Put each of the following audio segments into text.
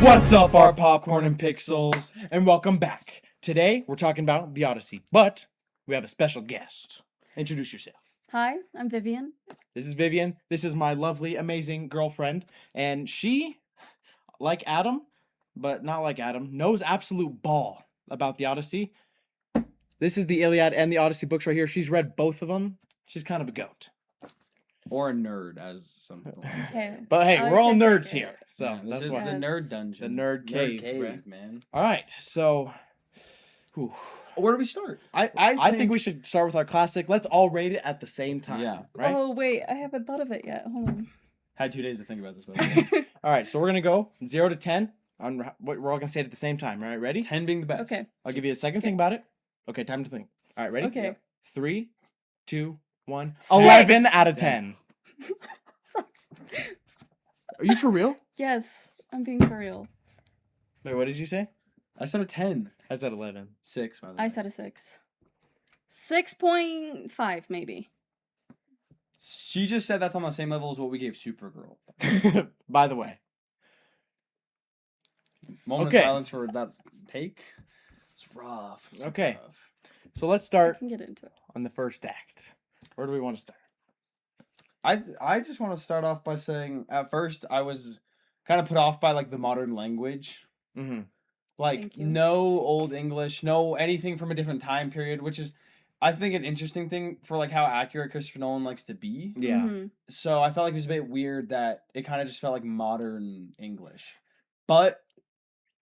What's up, our popcorn and pixels, and welcome back. Today, we're talking about the Odyssey, but we have a special guest. Introduce yourself. Hi, I'm Vivian. This is Vivian. This is my lovely, amazing girlfriend, and she, like Adam, but not like Adam, knows absolute ball about the Odyssey. This is the Iliad and the Odyssey books right here. She's read both of them. She's kind of a goat. Or a nerd, as some people would say. Okay. But hey, I we're all can take nerds it. here. So Yeah, this that's is why. the Yes. nerd dungeon. The nerd cave, cave, man. All right, so whew. Where do we start? I think we should start with our classic. Let's all rate it at the same time. Yeah. Right? Oh wait, I haven't thought of it yet. Hold on. had 2 days to think about this. But All right, so we're going to go 0 to 10. On what we're all going to say it at the same time. All right, ready? 10 being the best. Okay. I'll give you a second to think about it. Okay, time to think. All right, ready? Okay. Yep. 3, 2, 1. Six. 11 out of 10. Are you for real? Yes, I'm being for real. Wait, what did you say? I said a 10. I said 11. 6, by the way. I said a 6. 6.5 maybe. She just said that's on the same level as what we gave Supergirl. By the way. Moment Okay. of silence for that take. It's rough. Super Okay. rough. So let's I start can get into it. on the first act. Where do we want to start? I just want to start off by saying, at first, I was kind of put off by, like, the modern language. Mm-hmm. Like, Thank you. no Old English, no anything from a different time period, which is, I think, an interesting thing for, like, how accurate Christopher Nolan likes to be. Yeah. Mhm. So I felt like it was a bit weird that it kind of just felt like modern English. But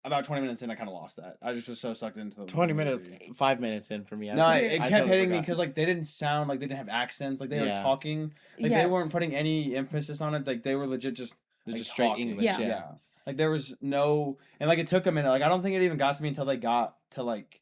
about 20 minutes in, I kind of lost that. I just was so sucked into the 20 minutes, movie. 5 minutes in for me. No, Sorry. it I kept totally hitting me forgot. because, like, they didn't sound like they didn't have accents. Like, they were Yeah. talking. Like, yes. they weren't putting any emphasis on it. Like, they were legit just, They're like, just straight talking. English, Yeah. Like, there was no... And, like, it took a minute. Like, I don't think it even got to me until they got to, like,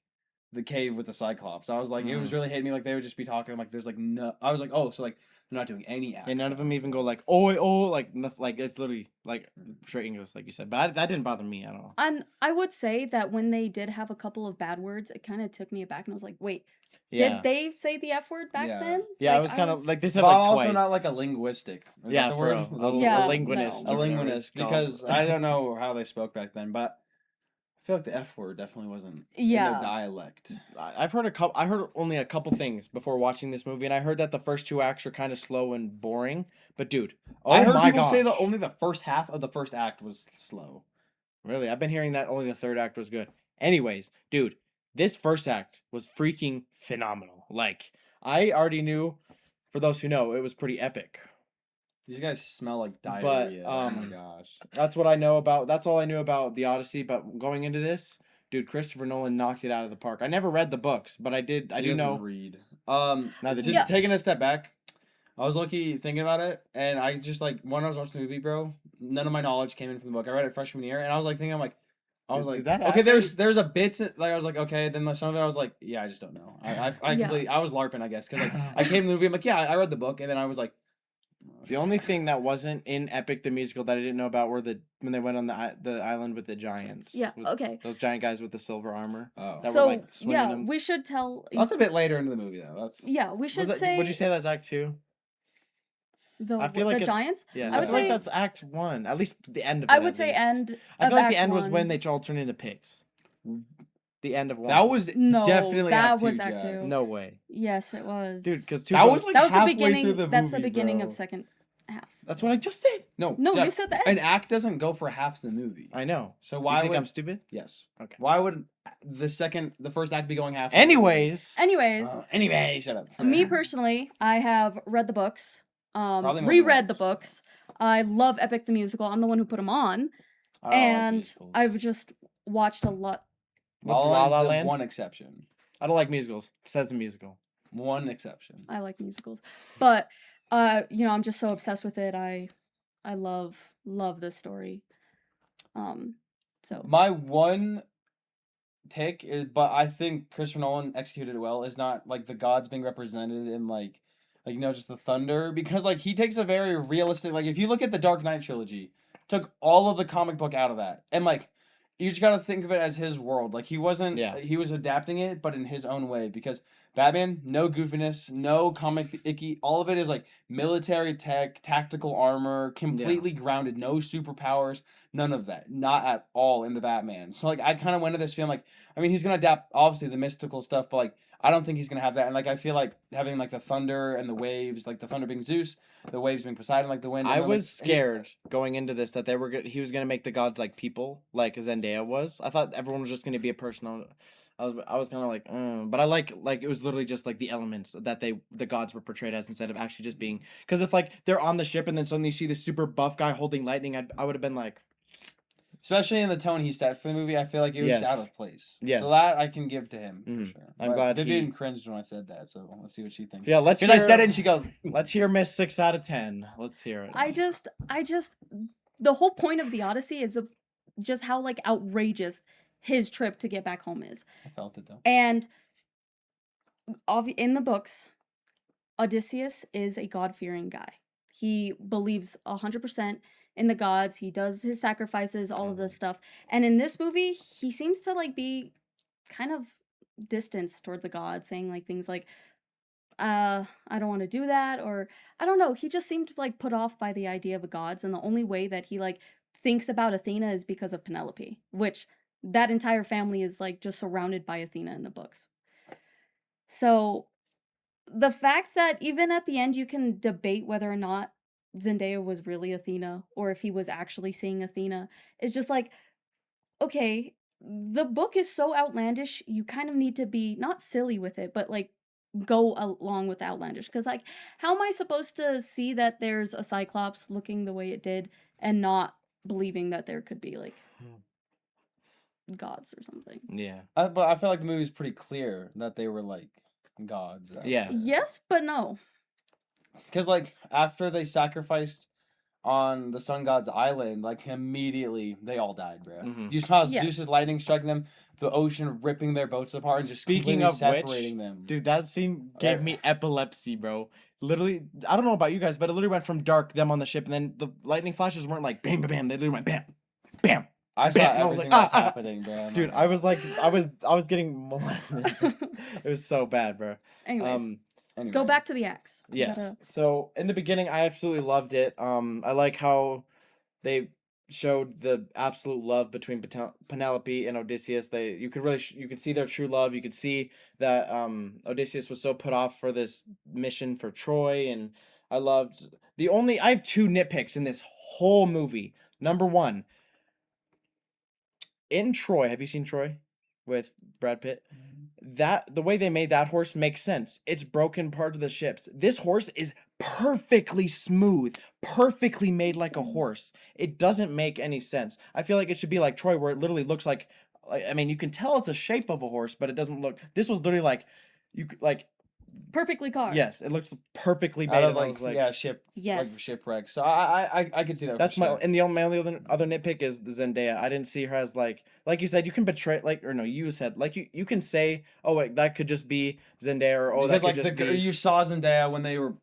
the cave with the Cyclops. I was like, it was really hitting me. Like, they would just be talking. Like, there's, like, no... I was like, oh, so, like, they're not doing any accents. And none of them even go like, oh, like, nothing, like, it's literally, like, straight English, like you said. But that didn't bother me at all. And I would say that when they did have a couple of bad words, it kind of took me aback and I was like, wait, Yeah. did they say the F word back Yeah. then? Yeah, Like, I was kind of, like, they said, But like, I'm also twice. not, like, a linguistic. Is Yeah, that the for word? real. Is A- that- Yeah, a linguist. no. A or whatever linguist, it's called. because I don't know how they spoke back then, but I feel like the F word definitely wasn't in Yeah. their dialect. I've heard I heard only a couple things before watching this movie, and I heard that the first 2 acts are kind of slow and boring. But dude, oh I heard my people say that gosh. only the first half of the first act was slow. Really, I've been hearing that only the 3rd act was good. Anyways, dude, this first act was freaking phenomenal. Like, I already knew, for those who know, it was pretty epic. These guys smell like But, diarrhea. Oh my um, gosh. That's what I know about. That's all I knew about the Odyssey. But going into this, dude, Christopher Nolan knocked it out of the park. I never read the books, but I did. I He do doesn't know. read. Neither Just do I. taking a step back, I was lucky thinking about it, and I just like when I was watching the movie, bro, none of my knowledge came in from the book. I read it freshman year, and I was like thinking, I was Did like, that okay, happen? there's a bit like I was like, okay, then some of it I was like, yeah, I just don't know. I Yeah. completely I was larping, I guess, because like I came to the movie, I'm like, yeah, I read the book, and then I was like, The only thing that wasn't in Epic the musical that I didn't know about were when they went on the island with the giants. Yeah, with okay. Those giant guys with the silver armor. oh, That So, were like swinging yeah, them. we should tell. that's a bit later into the movie though. That's Yeah, we should say. Would you say that's Act 2? I feel like the it's, Giants? Yeah, I I would feel like say- that's Act 1. At least the end of it. I would at say least. end. I of feel like Act the end was One. when they all turned into pigs. The end of 1. that was No, definitely that Act was 2, Act Jack. 2. No way. Yes, it was. Dude, because 2 That goes- was like that was the halfway beginning. through the That's the movie, beginning bro. of second half. That's what I just said. No, No, Jack, you said that. an act doesn't go for half the movie. I know. So You why think would I'm stupid? yes? Okay. Why would the first act be going half? the movie? Anyways. Anyways, Anyway, shut up. me personally, I have read the books. Probably more than Reread the most. books. I love Epic the musical. I'm the one who put them on, I don't like and musicals. I've just watched a lot. What's La La Land's La the Land? one exception. I don't like musicals. Says the musical. One exception. I like musicals, but I'm just so obsessed with it. I love this story. So My one take is, but I think Christopher Nolan executed it well. Is not like the gods being represented in like just the thunder, because like he takes a very realistic, like if you look at the Dark Knight trilogy, took all of the comic book out of that, and like you just gotta think of it as his world. Like he wasn't. Yeah. He was adapting it, but in his own way. Because Batman, no goofiness, no comic icky. All of it is like military tech, tactical armor, completely grounded. No superpowers, none of that. Not at all in the Batman. So like I kind of went into this feeling like, I mean, he's gonna adapt obviously the mystical stuff, but like I don't think he's gonna have that. And like I feel like having like the thunder and the waves, like the thunder being Zeus, the waves being Poseidon, like the wind. I and then, was like, scared going into this that he was gonna make the gods like people, like Zendaya was. I thought everyone was just gonna be a person. I was kind of like, but I like it was literally just like the elements that the gods were portrayed as instead of actually just being. Because if like they're on the ship and then suddenly you see this super buff guy holding lightning, I would have been like, Especially in the tone he set for the movie, I feel like it was just out Yes. of place. Yes. So that I can give to him for Mhm. sure. I'm But glad Vivian cringed when I said that, so let's see what she thinks. yeah, let's Because hear. I said it and she goes, Let's hear Miss 6 out of 10. Let's hear it. I just, the whole point of the Odyssey is just how like outrageous his trip to get back home is. I felt it though. And in the books, Odysseus is a God-fearing guy. He believes 100% in the gods. He does his sacrifices, all of this stuff. And in this movie, he seems to like be kind of distanced toward the gods, saying like things like, I don't want to do that, or I don't know. He just seemed like put off by the idea of the gods, and the only way that he like thinks about Athena is because of Penelope, which that entire family is like just surrounded by Athena in the books. So the fact that even at the end you can debate whether or not Zendaya was really Athena or if he was actually seeing Athena is just like, okay, the book is so outlandish, you kind of need to be not silly with it, but like go along with outlandish. Because like, how am I supposed to see that there's a Cyclops looking the way it did and not believing that there could be like gods or something? Yeah. But I feel like the movie's pretty clear that they were like gods. Yeah. Yes, but no. Because like after they sacrificed on the sun god's island, like immediately they all died, bro. Mhm. You saw Yes. Zeus's lightning striking them, the ocean ripping their boats apart, and just Speaking completely of which, separating them. dude, that scene gave me epilepsy, bro. Literally, I don't know about you guys, but it literally went from dark, them on the ship, and then the lightning flashes weren't like bam, bam, bam. They literally went bam, bam. I saw bam, and I was everything like, that's happening, bro. Dude, I was like, I was getting molested. It was so bad, bro. Anyways, Anyway. go back to the axe. We Yes. gotta- So in the beginning, I absolutely loved it. I like how they showed the absolute love between Penelope and Odysseus. You could really you could see their true love. You could see that Odysseus was so put off for this mission for Troy, and I have two nitpicks in this whole movie. Number one, in Troy, have you seen Troy with Brad Pitt? That the way they made that horse makes sense. It's broken part of the ships. This horse is perfectly smooth, perfectly made like a horse. It doesn't make any sense. I feel like it should be like Troy, where it literally looks like I mean, you can tell it's a shape of a horse, but it doesn't look. This was literally like perfectly carved. yes, it looks perfectly made. out of And I like, was like, yeah, ship Yes. like shipwreck. So I could see that. that's for my sure. and my only other nitpick is the Zendaya. I didn't see her as like you said, you can betray or no, you said like you can say, oh wait, that could just be Zendaya, or oh, Because that like could just be you saw Zendaya when they were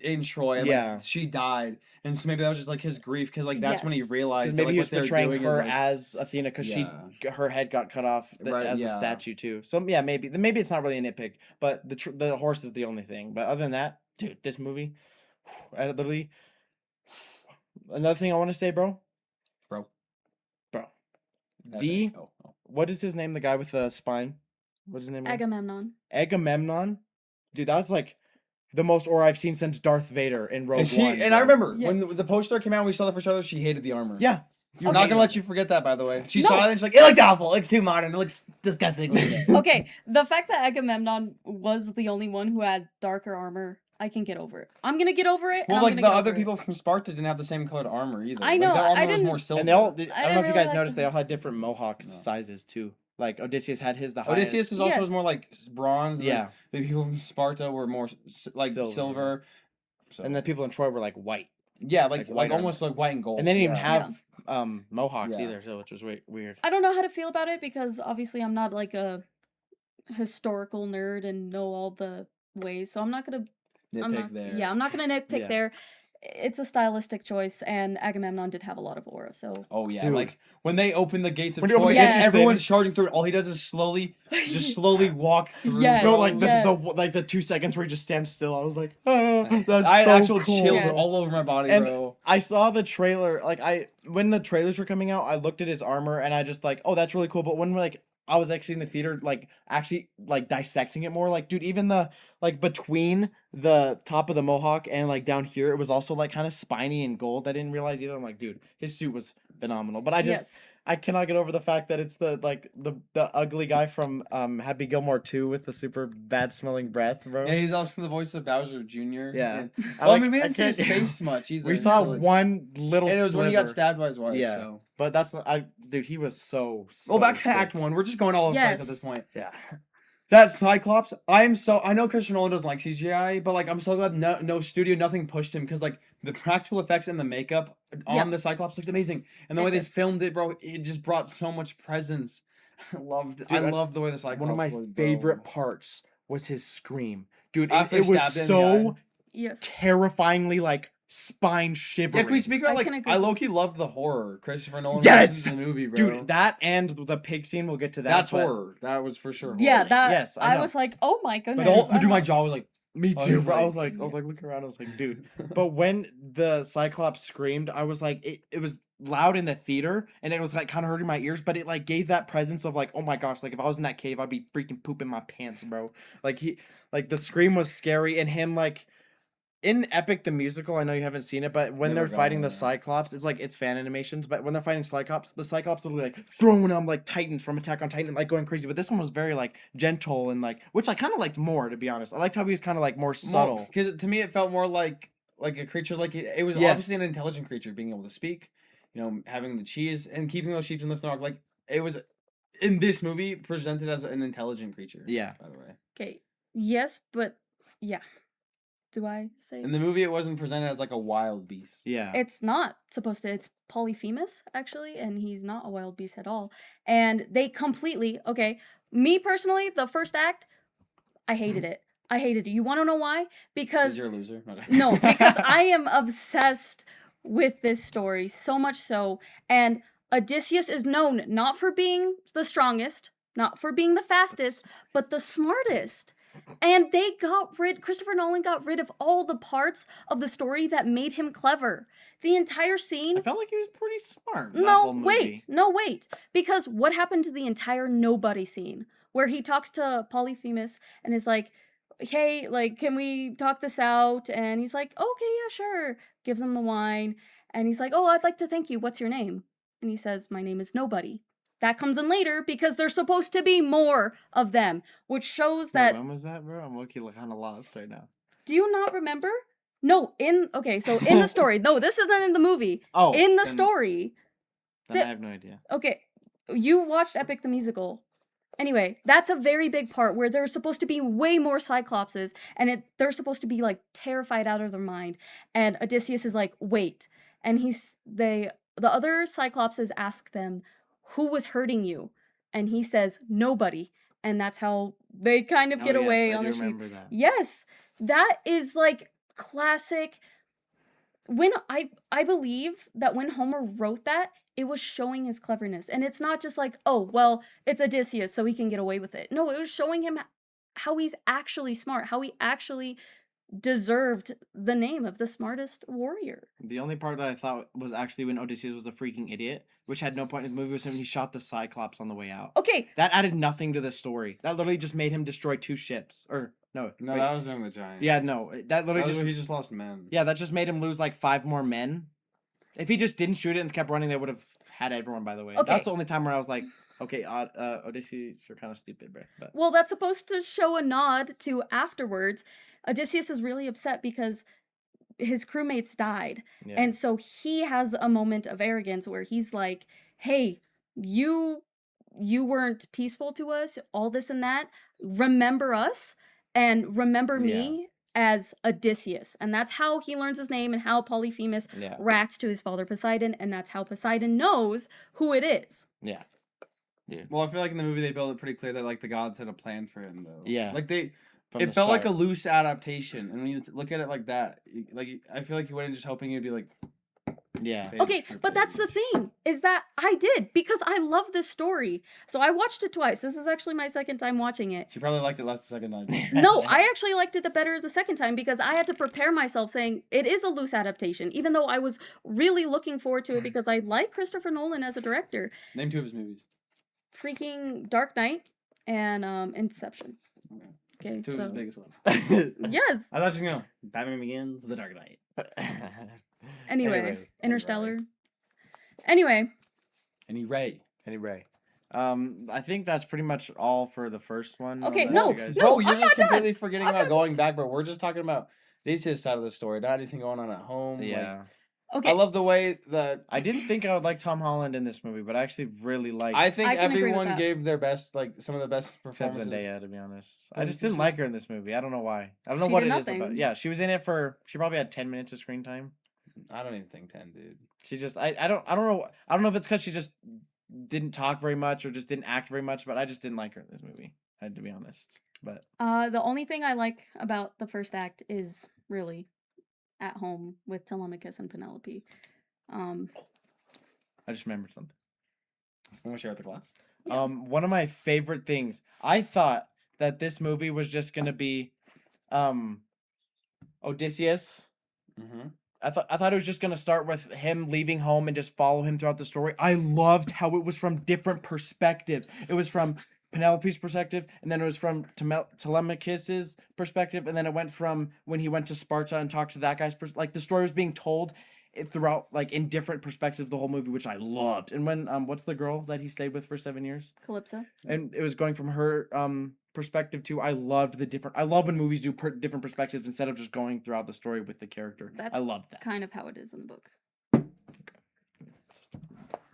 in Troy, and Yeah. like she died, and so maybe that was just like his grief, because like that's when he Yes. realized because that, maybe like, he what was they were portraying doing her is, like, as Athena because Yeah. her head got cut off Right, as a yeah. statue too. So yeah, maybe it's not really a nitpick, but the horse is the only thing. But other than that, dude, this movie, I literally. Another thing I want to say, bro. that oh. What is his name? The guy with the spine. What is his name? Agamemnon. Agamemnon. Dude, that was like the most aura I've seen since Darth Vader in Rogue One. I bro. remember when Yes. the poster came out, we saw the first trailer. She hated the armor. Yeah. I'm Okay. not gonna let you forget that, by the way. She No. saw it and she's like, "It looks awful. It looks too modern. It looks disgusting." Okay, the fact that Agamemnon was the only one who had darker armor, I can get over it. I'm gonna get over it. And Well, I'm like gonna the get other over it. people from Sparta didn't have the same colored armor either. I know, Like, their I armor was didn't- more silver. And they all. I I don't know if didn't you really guys like noticed, the- they all had different mohawk No. sizes too. Like Odysseus had his the highest. Odysseus was also Yes. more like bronze. And Yeah. the people from Sparta were more like Silver. silver. So And the people in Troy were like white. yeah, like like white almost like white and gold. And they didn't even Yeah. have mohawks Yeah. either, so which was weird. I don't know how to feel about it because obviously I'm not like a historical nerd and know all the ways, so I'm not gonna. I'm nitpick not, there. Yeah, I'm not gonna nitpick Yeah. there. it's a stylistic choice, and Agamemnon did have a lot of aura. So Oh yeah, Dude. like when they open the gates of When you open Troy, the gates and of everyone's charging through. All he does is just slowly walk through. Yes. No, bro. like this, Yeah. the 2 seconds where he just stands still. I was like, that's I had so actual cool. chills Yes. all over my body, And bro. I saw the trailer, like when the trailers were coming out, I looked at his armor and I just like, oh, that's really cool. But when like I was actually in the theater, like actually like dissecting it more, like dude, even the like between the top of the mohawk and like down here, it was also like kind of spiny and gold. I didn't realize either. I'm like, dude, his suit was phenomenal. But yes, I cannot get over the fact that it's the like the ugly guy from Happy Gilmore 2 with the super bad smelling breath, bro. Yeah, he's also the voice of Bowser Jr. Yeah. And, I well, I like- mean, we I didn't see his can't- face much either. We saw so, like- one little and it was when he got sliver. stabbed by his wife. Yeah. So. But that's not, dude, he was so Well, back to sick. Act 1. We're just going all over the place at Yes. this point. Yeah. That Cyclops, I know Christopher Nolan doesn't like CGI, but like I'm so glad no studio, nothing pushed him, because like the practical effects and the makeup on Yep. the Cyclops looked amazing, and the It way they did. filmed it, bro, it just brought so much presence. I loved the way the Cyclops. One of my looked, bro. favorite parts was his scream. Dude, After it he was stabbed him, so yes. terrifyingly like spine Yeah, shivering. can we speak about I like can agree. I low-key loved the horror Christopher Nolan Yes! in the movie, bro. Dude, that and the pig scene, we'll get to that. that's but- horror. That was for sure. Yeah, horror. that Yes, I I know. was like, oh my goodness. But I dude, my don't- jaw was like. Me I too, was bro. like- I was looking around, I was like, dude. But when the Cyclops screamed, I was like, it was loud in the theater and it was like kind of hurting my ears, but it like gave that presence of like, oh my gosh, like if I was in that cave, I'd be freaking pooping my pants, bro. Like the scream was scary, and him like in Epic the musical, I know you haven't seen it, but when Never they're fighting got the it. Cyclops, it's like it's fan animations, but when they're fighting Cyclops, the Cyclops will be like throwing them like Titans from Attack on Titan, like going crazy. But this one was very like gentle and like, which I kind of liked more, to be honest. I liked how he was kind of like more subtle. Because to me, it felt more like a creature. Like it was Yes. obviously an intelligent creature, being able to speak, having the cheese and keeping those sheep in the dark. Like it was in this movie presented as an intelligent creature. Yeah. By the way, Okay. Yes, but yeah. Do I say? in the movie, it wasn't presented as like a wild beast. Yeah. It's not supposed to. It's Polyphemus, actually, and he's not a wild beast at all. And they completely, okay, me personally, the first act, I hated it. I hated it. You want to know why? Because Because, you're a loser. no, because I am obsessed with this story, so much so. And Odysseus is known not for being the strongest, not for being the fastest, but the smartest. And Christopher Nolan got rid of all the parts of the story that made him clever. The entire scene. I felt like he was pretty smart. that whole movie. No, wait. Because what happened to the entire nobody scene where he talks to Polyphemus and is like, hey, like, can we talk this out? And he's like, okay, yeah, sure. Gives him the wine. And he's like, oh, I'd like to thank you. What's your name? And he says, my name is Nobody. That comes in later because there's supposed to be more of them, which shows Wait, that. when was that, bro? I'm looking kind of lost right now. Do you not remember? No, so in the story. No, this isn't in the movie. Oh, In the then- story. Then the- I have no idea. Okay, you watched Epic the Musical. Anyway, that's a very big part where there's supposed to be way more Cyclopses, and they're supposed to be like terrified out of their mind. And Odysseus is like, wait. And the other Cyclopses ask them, who was hurting you? And he says, nobody. And that's how they kind of get away on the sheep. remember that. Yes, that is like classic. When I believe that when Homer wrote that, it was showing his cleverness, and it's not just like, oh well, it's Odysseus, so he can get away with it. No, it was showing him how he's actually smart, how he actually deserved the name of the smartest warrior. The only part that I thought was actually when Odysseus was a freaking idiot, which had no point in the movie, was when he shot the Cyclops on the way out. Okay, That added nothing to the story. That literally just made him destroy 2 ships. Or, no. No, wait. that was him, the giant. Yeah, no. That literally He just... just lost men. Yeah, that just made him lose like 5 more men. If he just didn't shoot it and kept running, they would have had everyone, by the way. Okay. That's the only time where I was like, okay, Odysseus, you're kind of stupid, bro. But well, that's supposed to show a nod to afterwards. Odysseus is really upset because his crewmates died. yeah. And so he has a moment of arrogance where he's like, hey, you weren't peaceful to us, all this and that. Remember us and remember me as Odysseus. And that's how he learns his name and how Polyphemus Yeah. rats to his father Poseidon. And that's how Poseidon knows who it is. Yeah. Well, I feel like in the movie they build it pretty clear that like the gods had a plan for him though. Yeah. Like from It the felt like a start. loose adaptation, and when you look at it like that, I feel like you went in just hoping it'd be like. Yeah. page Okay, for but that's the page. thing, is that I did, because I love this story. So I watched it twice. This is actually my second time watching it. She probably liked it less the second time. No, I actually liked it the better the second time because I had to prepare myself saying it is a loose adaptation, even though I was really looking forward to it because I like Christopher Nolan as a director. Name 2 of his movies. Freaking Dark Knight and Inception. Okay, 2 of his so biggest ones. yes. I thought you know. Batman Begins, The Dark Knight. Anyway, Interstellar. Anyway, Anyway. I think that's pretty much all for the first one. Okay, unless no, you guys- no, Bro, you're I'm just not done. completely forgetting I'm about not- going back, bro. We're just talking about Odysseus' side of the story, not anything going on at home. Yeah. Okay. I love the way that I didn't think I would like Tom Holland in this movie, but I actually really liked I think I can agree with everyone that. gave their best, like some of the best except performances. Zendaya, to be honest. I Well, just because didn't like her in this movie. I don't know why. I don't know She what did it is about. nothing. Yeah, she was in it for. She probably had 10 minutes of screen time. I don't even think 10, dude. She just. I don't know if it's because she just didn't talk very much or just didn't act very much, but I just didn't like her in this movie. I had to be honest. But The only thing I like about the first act is really at home with Telemachus and Penelope. I just remembered something. I'm gonna share with the class. Yeah. One of my favorite things. I thought that this movie was just gonna be, Odysseus. Mm-hmm. I thought it was just gonna start with him leaving home and just follow him throughout the story. I loved how it was from different perspectives. It was from Penelope's perspective, and then it was from Telemachus's perspective, and then it went from when he went to Sparta and talked to that guy's like the story was being told throughout like in different perspectives the whole movie, which I loved. And when what's the girl that he stayed with for 7 years? Calypso. And it was going from her perspective too. I loved the different. I love when movies do different perspectives instead of just going throughout the story with the character. That's I loved that. kind of how it is in the book.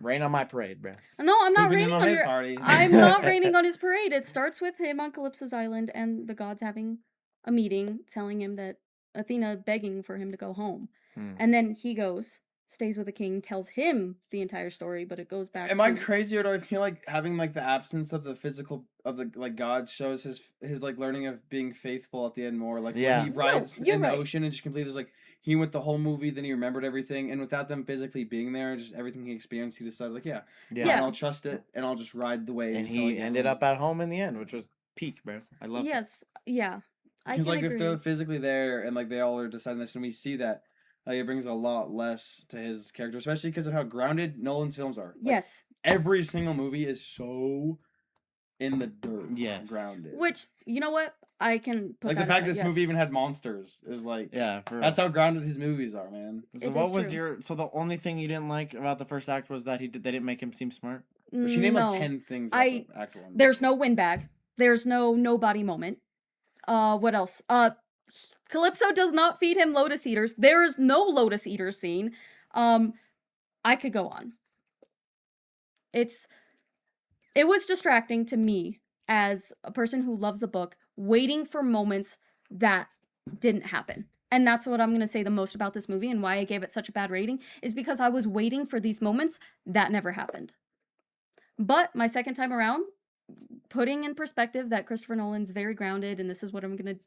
Rain on my parade, bro. No, I'm not Pooping in raining on on his your. party. I'm not raining on his parade. It starts with him on Calypso's island and the gods having a meeting, telling him that Athena begging for him to go home, and then he goes, stays with the king, tells him the entire story, but it goes back. Am I to- crazy or do I feel like having like the absence of the physical of the like God shows his like learning of being faithful at the end more like Yeah. when he rides you're in the right. ocean and just completely there's like he went the whole movie then he remembered everything and without them physically being there just everything he experienced he decided like yeah. Yeah. I'll trust it and I'll just ride the waves And till I he get ended home. up at home in the end, which was peak, bro. I loved it. Yes, yeah, I Because can like agree. if they're physically there and like they all are deciding this and we see that like it brings a lot less to his character especially because of how grounded Nolan's films are. Like, Yes, every single movie is so in the dirt. Yes. Grounded. which you know what I can put Like the that fact aside, this yes. movie even had monsters is like Yeah, for that's real. how grounded his movies are, man. So It what is was true. your? So the only thing you didn't like about the first act was that they didn't make him seem smart. She named No. like 10 things. About I- the Act 1. There's no windbag. There's no nobody moment. What else? Calypso does not feed him lotus eaters. There is no lotus eater scene. I could go on. It was distracting to me as a person who loves the book, waiting for moments that didn't happen. And that's what I'm going to say the most about this movie and why I gave it such a bad rating is because I was waiting for these moments that never happened. But my second time around, putting in perspective that Christopher Nolan's very grounded and this is what I'm going to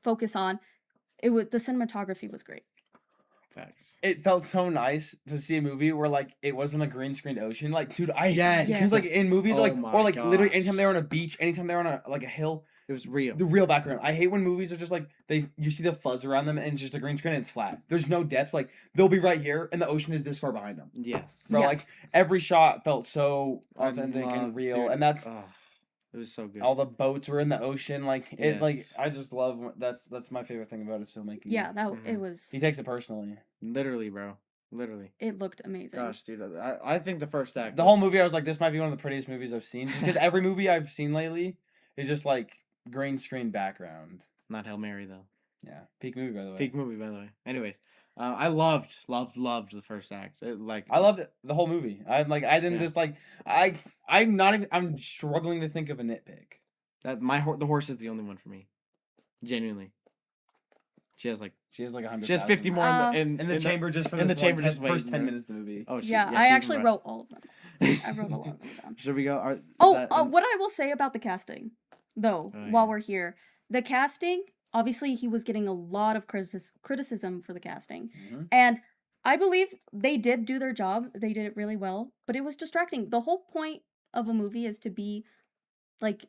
focus on, the cinematography was great. Facts. It felt so nice to see a movie where like it wasn't a green screened ocean. Like, dude, Yes. because like in movies Oh like my or like literally gosh. anytime they're on a beach, anytime they're on a like a hill, It was real. the real background. I hate when movies are just like you see the fuzz around them and it's just a green screen and it's flat. There's no depth. Like they'll be right here and the ocean is this far behind them. Yeah. Bro, Yeah. like every shot felt so I authentic and loved- real, dude, and that's it was so good. all the boats were in the ocean. Like it, like Yes. I just love that's my favorite thing about his filmmaking. Yeah, that Mhm. it was. he takes it personally. Literally, bro. Literally. It looked amazing. Gosh, dude. I think the first act. The whole movie, I was like, this might be one of the prettiest movies I've seen, just because every movie I've seen lately is just like green screen background. Not Hail Mary though. Yeah, peak movie by the way. Peak movie, by the way. Anyways, I loved the first act. I loved it, the whole movie. I didn't Yeah. just like I'm struggling to think of a nitpick. that. The horse is the only one for me. Genuinely. She has like She has like 100. she has 50 more in the chamber just for in this the chamber one just first waiting, 10 bro. minutes of the movie. Oh, she, Yeah, she I even actually wrote all of them. I wrote a lot of them down. Should we go? What I will say about the casting, though, Oh, while yeah. we're here, The casting, obviously, he was getting a lot of criticism for the casting. Mhm. And I believe they did do their job. They did it really well, but it was distracting. The whole point of a movie is to be like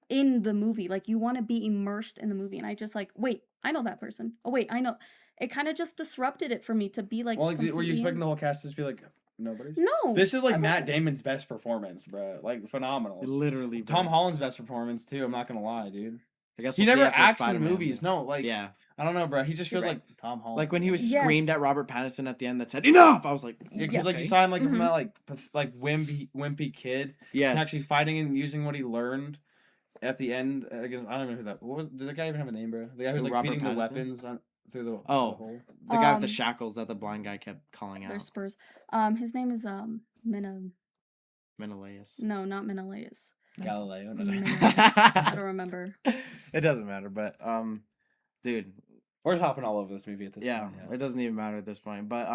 in the movie. Like you want to be immersed in the movie. And I just like, wait, I know that person. Oh wait, I know. It kind of just disrupted it for me to be like. Well, like, were you completely expecting in. the whole cast to just be like nobody's? No. This is like I Matt wasn't. Damon's best performance, bro. Like phenomenal. Literally, bro. Tom Holland's best performance too. I'm not gonna lie, dude. I guess He we'll see never after acts in Spider-Man. movies. No, like Yeah, I don't know, bro. He just You're feels right. like Tom Holland. like when he was Yes. screamed at Robert Pattinson at the end that said "enough." I was like, Yeah, because Yeah. like you okay. saw him like Mhm. from that like wimpy kid, Yes, and actually fighting and using what he learned at the end against. I don't even know who that. What was? Did that guy even have a name, bro? The guy who's Who, like Robert feeding the Pattinson? weapons through the Oh. hole. the guy with the Um, shackles that the blind guy kept calling There's out. Spurs. His name is Menelaus. No, not Menelaus. Galileo. No, No. I don't It remember. doesn't matter, but dude, We're just hopping all over this movie at this yeah, point. Yeah. it doesn't even matter at this point. But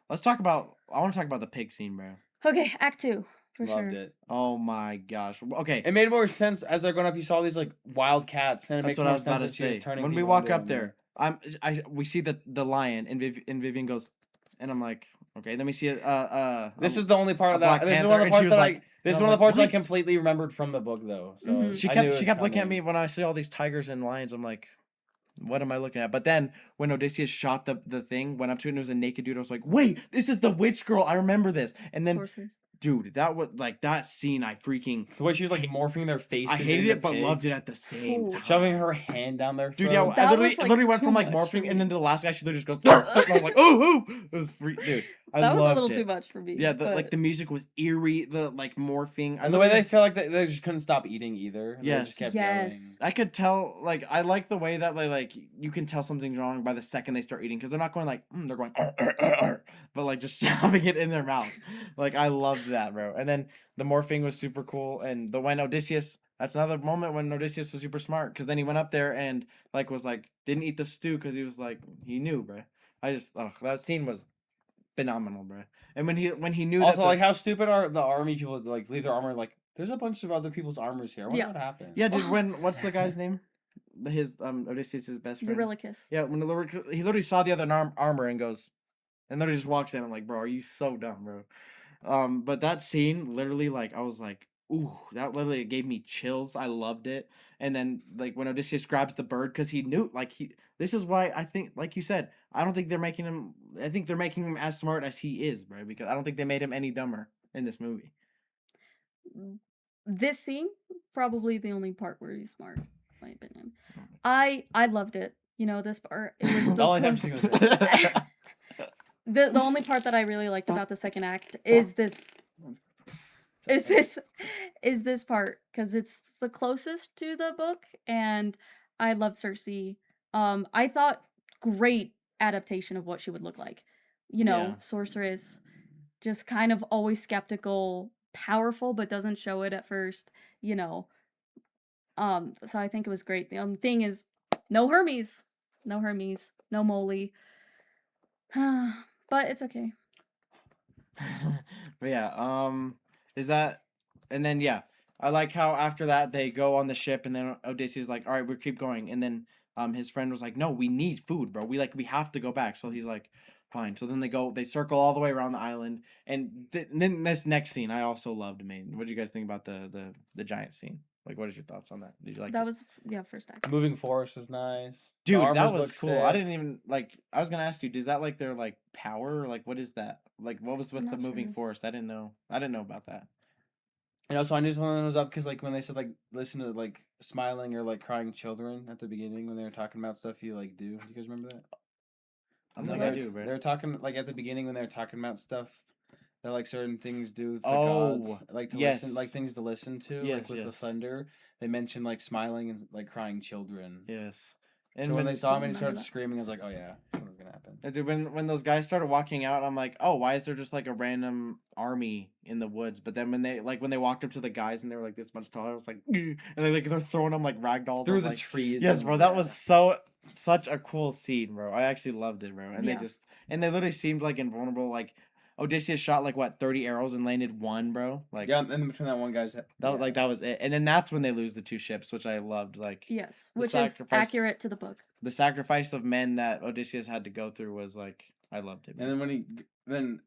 let's talk about. I want to talk about the pig scene, bro. Okay, Act 2 for Loved sure. it. Oh my gosh. Okay, It made more sense as they're going up. You saw these like wild cats, and it that's makes what I more was about sense to that she was say. turning. When we people walk into up them, there, we see the lion, and Vivian goes, and I'm like, okay. Then we see This is the only part a of that. Black This is Panther, one of the and parts she was that like- This is and I one was of the parts like, I "What?" completely remembered from the book, though. So Mhm. She I knew it kept was looking at coming. me when I see all these tigers and lions. I'm like, what am I looking at? But then when Odysseus shot the thing, went up to it and it was a naked dude, I was like, wait, this is the witch girl. I remember this. And then Sorcerers. dude, that was like that scene I freaking The way she was like morphing their faces. I hated into it but loved it pigs, at the same Ooh. time. shoving her hand down their throat. Dude, yeah, I That literally, was, it like, literally went too from like much for morphing and me. then to the last guy she literally just goes and I was like, oh, it was dude. I That was a loved little it. too much for me. Yeah, but like the music was eerie, the like morphing. and the way they feel like they just couldn't stop eating either. They Yes. just kept Yes. I could tell, like, I like the way that like you can tell something's wrong by the second they start eating because they're not going like they're going but like just shoving it in their mouth. Like I loved that, bro. And then the morphing was super cool, and the when Odysseus. That's another moment when Odysseus was super smart because then he went up there and like was like didn't eat the stew because he was like he knew, bro. I just that scene was phenomenal, bro. And when he knew Also, that like how stupid are the army people like leave their armor like there's a bunch of other people's armors here. I wonder Yeah. what happened. yeah, dude. When what's the guy's name? His Odysseus' best friend. Eurylochus. Yeah, when he literally saw the other armor and goes, and literally just walks in. I'm like, bro, are you so dumb, bro? But that scene, literally, like, I was like, ooh, that literally gave me chills. I loved it. And then, like, when Odysseus grabs the bird, because he knew, like, this is why I think, like you said, I don't think they're making him, I think they're making him as smart as he is, bro, because I don't think they made him any dumber in this movie. This scene, probably the only part where he's smart, in my opinion. Oh I loved it. You know, this part, it was the All I have closest- to say. the only part that I really liked about the second act is this part because it's the closest to the book and I loved Cersei. I thought great adaptation of what she would look like. You know, Yeah. sorceress, just kind of always skeptical, powerful but doesn't show it at first, you know. So I think it was great. The only thing is no Hermes, no Molly. But it's okay. But yeah, is that, and then yeah, I like how after that they go on the ship, and then Odysseus is like, all right, we'll keep going, and then his friend was like, no, we need food, bro. We have to go back. So he's like, fine. So then they circle all the way around the island, and then this next scene I also loved. Man, what do you guys think about the giant scene? Like, what is your thoughts on that? Did you like That it? was first act. Moving forest was nice. The Dude, that armors was look cool. sick. I didn't even like. I was gonna ask you, does that like their like power? Or, like, what is that? Like, what was with the Not moving sure. forest? I didn't know. I didn't know about that. And also, I knew something was up because, like, when they said, like, listen to, like, smiling or, like, crying children at the beginning when they were talking about stuff you, like, do. Do you guys remember that? I The think what? I do, bro. They were talking, like, at the beginning when they were talking about stuff that, like, certain things do with the Oh, gods. Like, to yes. listen, like, things to listen to. Yes, like, with the yes. thunder. They mentioned, like, smiling and, like, crying children. Yes. So when they saw him and he remember started that. screaming, I was like, oh, yeah, something's gonna happen. Dude, when those guys started walking out, I'm like, oh, why is there just like a random army in the woods? But then when they walked up to the guys and they were like this much taller, I was like, "Ugh," and they're throwing them like rag dolls. I Through was the like, trees. yes, and- bro, that yeah. was such a cool scene, bro. I actually loved it, bro. And Yeah. they literally seemed like invulnerable. Like Odysseus shot like what 30 arrows and landed one, bro. Like Yeah, and between that one guy's head. that, like that was it. And then that's when they lose the 2 ships, which I loved. Like Yes, the which is sacrifice- accurate to the book. the sacrifice of men that Odysseus had to go through was like I loved it. And then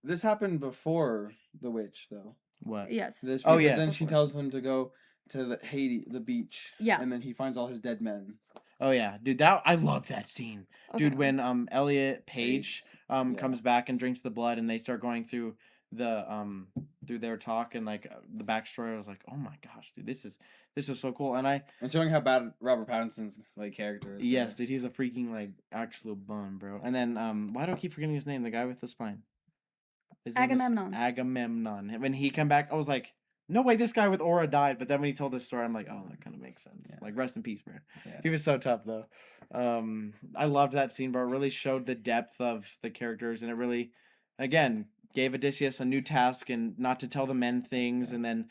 this happened before the witch though. What? Yes. This Oh, because yeah. then she Before. tells him to go to the beach. Yeah. And then he finds all his dead men. Oh yeah, dude. That I love that scene, dude. Okay. When Elliot Page Yeah. comes back and drinks the blood, and they start going through the through their talk and like the backstory. I was like, oh my gosh, dude, this is so cool. And And showing how bad Robert Pattinson's like character is. yes, dude, he's a freaking like actual bum, bro. And then why do I keep forgetting his name? The guy with the spine. His name is Agamemnon. Agamemnon. When he came back, I was like, no way, this guy with aura died. But then when he told this story, I'm like, oh, that kind of makes sense. Yeah. Like, rest in peace, bro. Yeah. He was so tough, though. I loved that scene, bro. It really showed the depth of the characters, and it really, again, gave Odysseus a new task and not to tell the men things, and then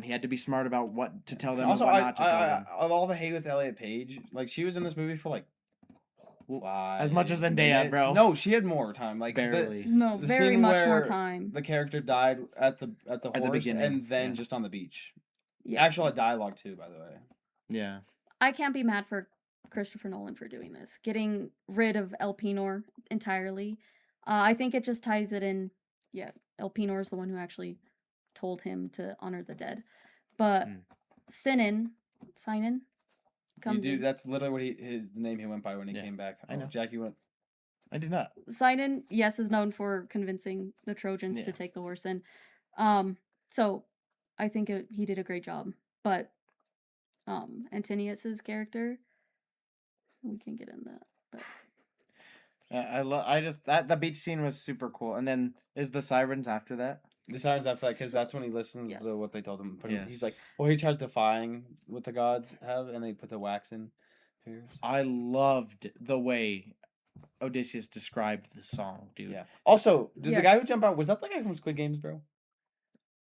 he had to be smart about what to tell them Also, and what not to tell them. of all the hate with Elliot Page, like she was in this movie for like As much as 5 Zendaya, minutes. bro. No, she had more time. Like Barely. No, the very scene much more where time. the character died at the the horse beginning, and then yeah. just on the beach. Yeah. Actual dialogue too, by the way. Yeah. I can't be mad for Christopher Nolan for doing this, getting rid of Elpenor entirely. I think it just ties it in. Yeah, Elpenor is the one who actually told him to honor the dead, but Mm. Sinan, You comes do. in. That's literally the name he went by when he Yeah, came back. I know. Jackie went. I did not. Sinan, yes, is known for convincing the Trojans Yeah. to take the horse in. So I think he did a great job. But Antinius's character, we can get in that. But I just that the beach scene was super cool. And then is the sirens after that? The sirens after that because that's when he listens Yes. to what they told him. Yes. He's like, well, he tries defying what the gods have, and they put the wax in. Fingers. I loved the way Odysseus described the song, dude. Yeah. Also, did the guy Yes. who jumped out was that the guy from Squid Games, bro?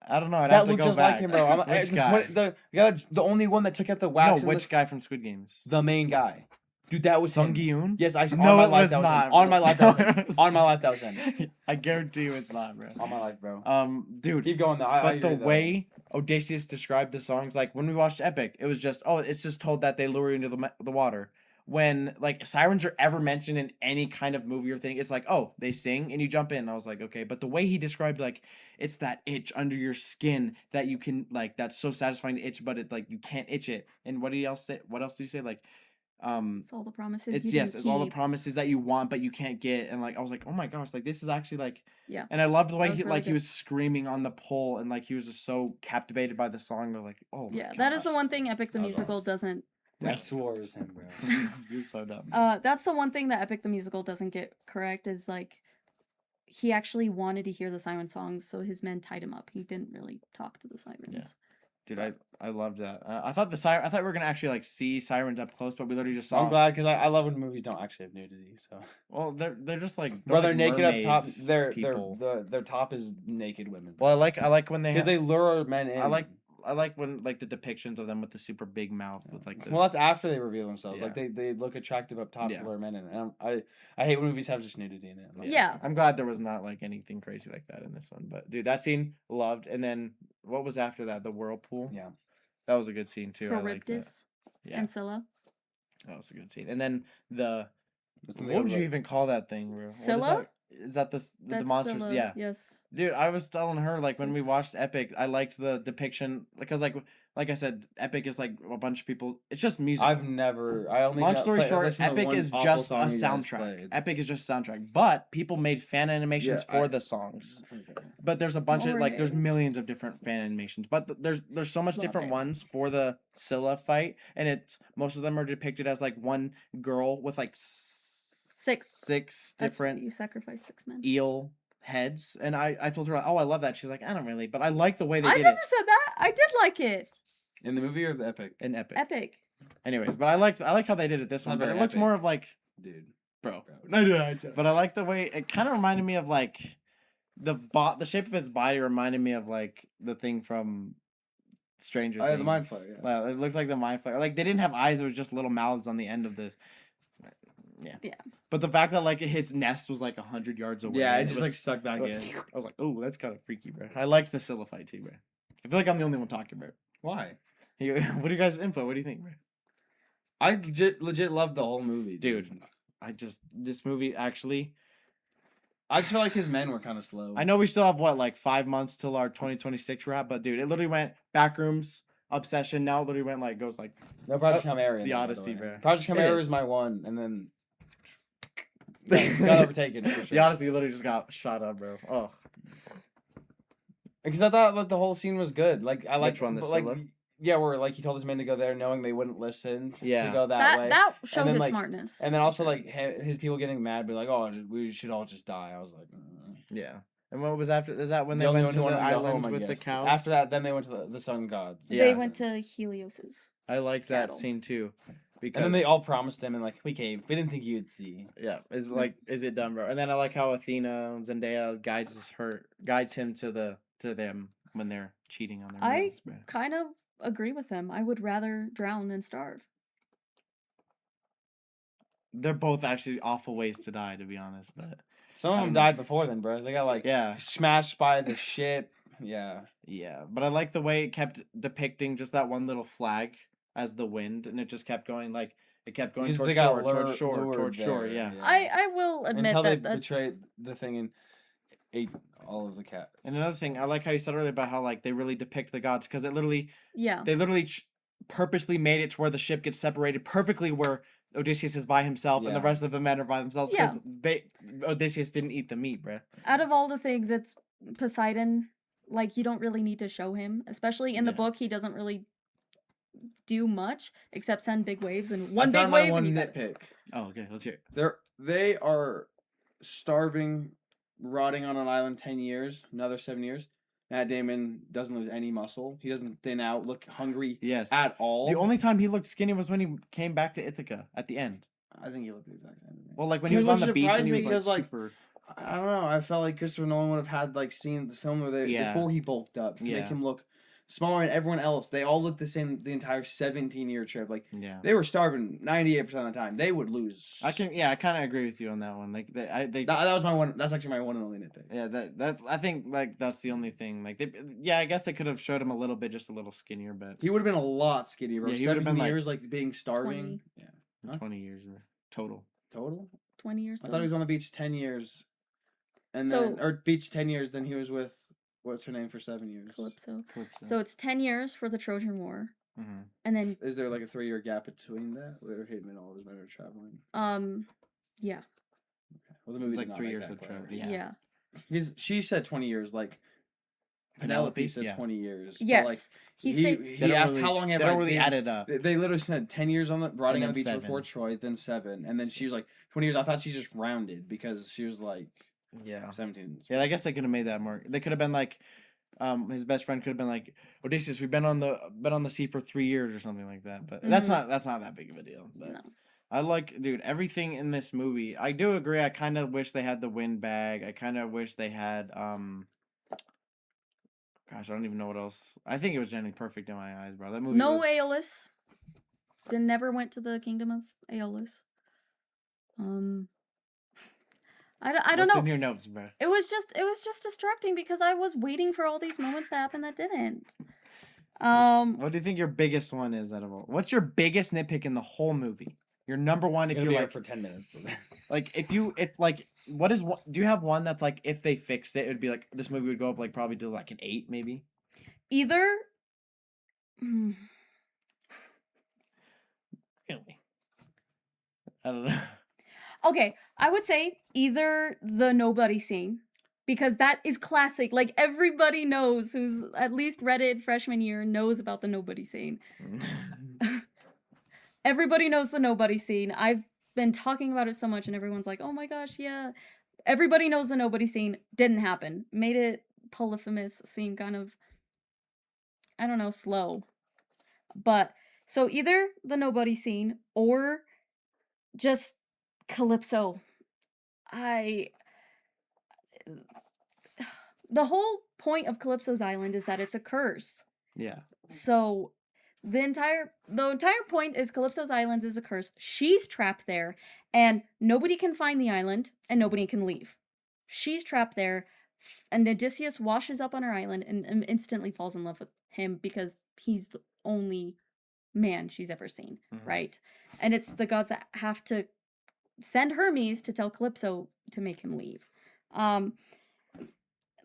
I don't know. I'd That have to looked go just back. like him, bro. Which guy? The only one that took out the No, wax. and which guy from Squid Games? The main guy. Dude, that was Sung him. Gi-yoon? Yes, I. No, on my it life, was that was not. him. On my life, that was No, him. it was On my life, that was him. I guarantee you it's not, bro. On my life, bro. Dude. Keep going though. I But the agree, though. way Odysseus described the songs, like when we watched Epic, it was just, oh, it's just told that they lure you into the water. When like sirens are ever mentioned in any kind of movie or thing, it's like, oh, they sing and you jump in. I was like, okay. But the way he described, like, it's that itch under your skin that you can like, that's so satisfying to itch, but it like you can't itch it. And what did he else say? What else did he say? Like, it's all the promises. it's you yes, didn't it's all the keep. promises that you want but you can't get. And like I was like, oh my gosh, like this is actually like, Yeah. and I loved the way That was he really like he good. was screaming on the pole and like he was just so captivated by the song. I was like, oh my Yeah, that is the gosh. one thing Epic the That was Musical doesn't. I swore it was him, bro. You're so dumb. That's the one thing that Epic the Musical doesn't get correct is like he actually wanted to hear the siren songs, so his men tied him up. He didn't really talk to the sirens. Dude, I loved that. I thought I thought we were gonna actually like see sirens up close, but we literally just saw. I'm glad because I love when movies don't actually have nudity. So Well, they're just like bro, they're like naked up top. mermaid people. Their top is naked women. Well, I like when they Because they lure men in. I like when like the depictions of them with the super big mouth with like the Well, that's after they reveal themselves. Yeah. Like they look attractive up top Yeah. to lure men in. And I hate when movies have just nudity in it. I'm like, Yeah. I'm glad there was not like anything crazy like that in this one. But dude, that scene loved. And then what was after that? The whirlpool. Yeah. That was a good scene too. I liked that. Charybdis Yeah, and Scylla. that was a good scene. And then the That's something what would I you like. even call that thing, bro? What is Scylla? that? Is that the That's monsters? Scylla. Yeah. Yes. Dude, I was telling her like when we Six. watched Epic, I liked the depiction because like I said, Epic is like a bunch of people. It's just music. I only Long got- story I short, listened to Epic one is awful just a song you guys soundtrack. played. Epic is just a soundtrack, but people made fan animations Yeah, for I- the songs. But there's a bunch of like there's millions of different fan animations, but there's so much Love different it. ones for the Scylla fight, and it's most of them are depicted as like one girl with like six That's different you sacrifice 6 men. eel heads, and I told her, oh, I love that. She's like, I don't really, but I like the way they I did never it said that. I did like it. In the movie or the Epic? in Epic. Epic. Anyways, but I like how they did it this Not one, but it very looks epic. more of like, Dude. bro. No. But I like the way it kind of reminded me of like the shape of its body reminded me of like the thing from Stranger Oh, yeah, Things. the Mind Flayer, yeah. It looked like the Mind Flayer. Like they didn't have eyes; it was just little mouths on the end of the. Yeah. But the fact that like its nest was like 100 yards away. Yeah, it and just was- like stuck back in. I was like, oh, that's kind of freaky, bro. I liked the Scylla fight too, bro. I feel like I'm the only one talking, bro. Why? What are you guys' input? What do you think, bro? I legit loved the whole movie, Dude. This movie actually. I just feel like his men were kind of slow. I know we still have like 5 months till our 2026 wrap, but dude, it literally went Backrooms, Obsession. Now it literally went like goes like No Project Chimera. in The there, by Odyssey, way. bro. Project It Chimera is. is my one, and then got overtaken. For sure. The Odyssey literally just got shot up, bro. Oh, Because I thought like the whole scene was good. Like I like Which one, the like Scylla? yeah, where like he told his men to go there, knowing they wouldn't listen to Yeah. go that way. That showed then, his like, smartness. And then also like his people getting mad, be like, "Oh, we should all just die." I was like, yeah. And what was after? Is that when The they only went to one the who wanted to go island home, I with the guess. cows? After that, then they went to the sun gods. They Yeah. went to Helios's. I liked that cattle. scene too, because And then they all promised him, and like we came. We didn't think you would see. yeah, is it done, bro? And then I like how Athena Zendaya guides him to them when they're cheating on their I meals, bro. kind of agree with him. I would rather drown than starve. They're both actually awful ways to die, to be honest, but Some of I them don't know. died before then, bro. They got like yeah. smashed by the ship. Yeah. Yeah, but I like the way it kept depicting just that one little flag as the wind, and it just kept going like it kept going Because towards they got shore, towards shore, lured towards shore. there, Yeah. I will admit Until they that that's betrayed the thing and ate all of the cat. And another thing, I like how you said earlier about how like they really depict the gods because yeah. they literally purposely made it to where the ship gets separated perfectly where Odysseus is by himself and the Yeah. rest of the men are by themselves Yeah. because Odysseus didn't eat the meat, bruh. Out of all the things, it's Poseidon. Like you don't really need to show him, especially in the Yeah. book. He doesn't really do much except send big waves and I one big found my wave. one and you got it. nitpick. Oh, okay, let's hear it. They are starving, rotting on an island 10 years, another 7 years. Matt Damon doesn't lose any muscle. He doesn't thin out, look hungry Yes. at all. The only time he looked skinny was when he came back to Ithaca at the end. I think he looked the exact same to me. Well, like when He he was was on the beach and surprised he me was because, like like, super. I don't know. I felt like Christopher Nolan would have had like seen the film where they Yeah. before he bulked up to make Yeah. him look smaller, and everyone else they all looked the same the entire 17-year trip. Like Yeah. they were starving 98% of the time. They would lose. I kind of agree with you on that one. Like they That was my one. That's actually my one and only nitpick. yeah, that I think like that's the only thing. Like I guess they could have showed him a little bit, just a little skinnier, but He would have been a lot skinnier, bro. Yeah, he would've 17 been, like, years, like being starving. 20. Yeah. Huh? 20 years bro, total. Total. 20 years. I thought he was on the beach 10 years, and So- then or beach 10 years. Then he was with what's her name for 7 years. Calypso. So it's 10 years for the Trojan War, Mhm. and then Is there like a 3-year gap between that, where him and all of his men are traveling? yeah, Well, the movie It's did like not 3 make years that of clear. travel. yeah, Yeah. She said 20 years. Like Penelope said yeah. 20 years. but, yes. like, he he stayed. he They don't asked really- how long They have don't I really been? add it up. They literally said 10 years on the rotting on then the beach 7. before Troy, then 7, and then she was like 20 years. I thought she just rounded because she was like Yeah. 17. Yeah, I guess they could have made that more. They could have been like, his best friend could have been like, Odysseus, we've been on the sea for 3 years or something like that. But that's Mhm. not that big of a deal. But No. I like, dude, everything in this movie. I do agree. I kind of wish they had the wind bag. I kind of wish they had Gosh, I don't even know what else. I think it was generally perfect in my eyes, bro. That movie. No was, Aeolus. Then never went to the kingdom of Aeolus. I don't What's know. in your notes, bro? It was just distracting because I was waiting for all these moments to happen that didn't. What do you think your biggest one is out of all? What's your biggest nitpick in the whole movie? Your number one, if Gonna you're be here like, for 10 minutes. like if like, what is one? Do you have one that's like, if they fixed it, it would be like this movie would go up like probably to like an 8 maybe. Either Really? I don't know. okay, I would say either the nobody scene, because that is classic. Like everybody knows who's at least read it freshman year knows about the nobody scene. Everybody knows the nobody scene. I've been talking about it so much and everyone's like, oh my gosh, yeah. Everybody knows the nobody scene. Didn't happen. Made it Polyphemus seem kind of, I don't know, slow. But so either the nobody scene or just Calypso. The whole point of Calypso's island is that it's a curse. Yeah. So The entire point is Calypso's island is a curse. She's trapped there, and nobody can find the island, and nobody can leave. She's trapped there, and Odysseus washes up on her island and instantly falls in love with him because he's the only man she's ever seen, right? And it's the gods that have to send Hermes to tell Calypso to make him leave.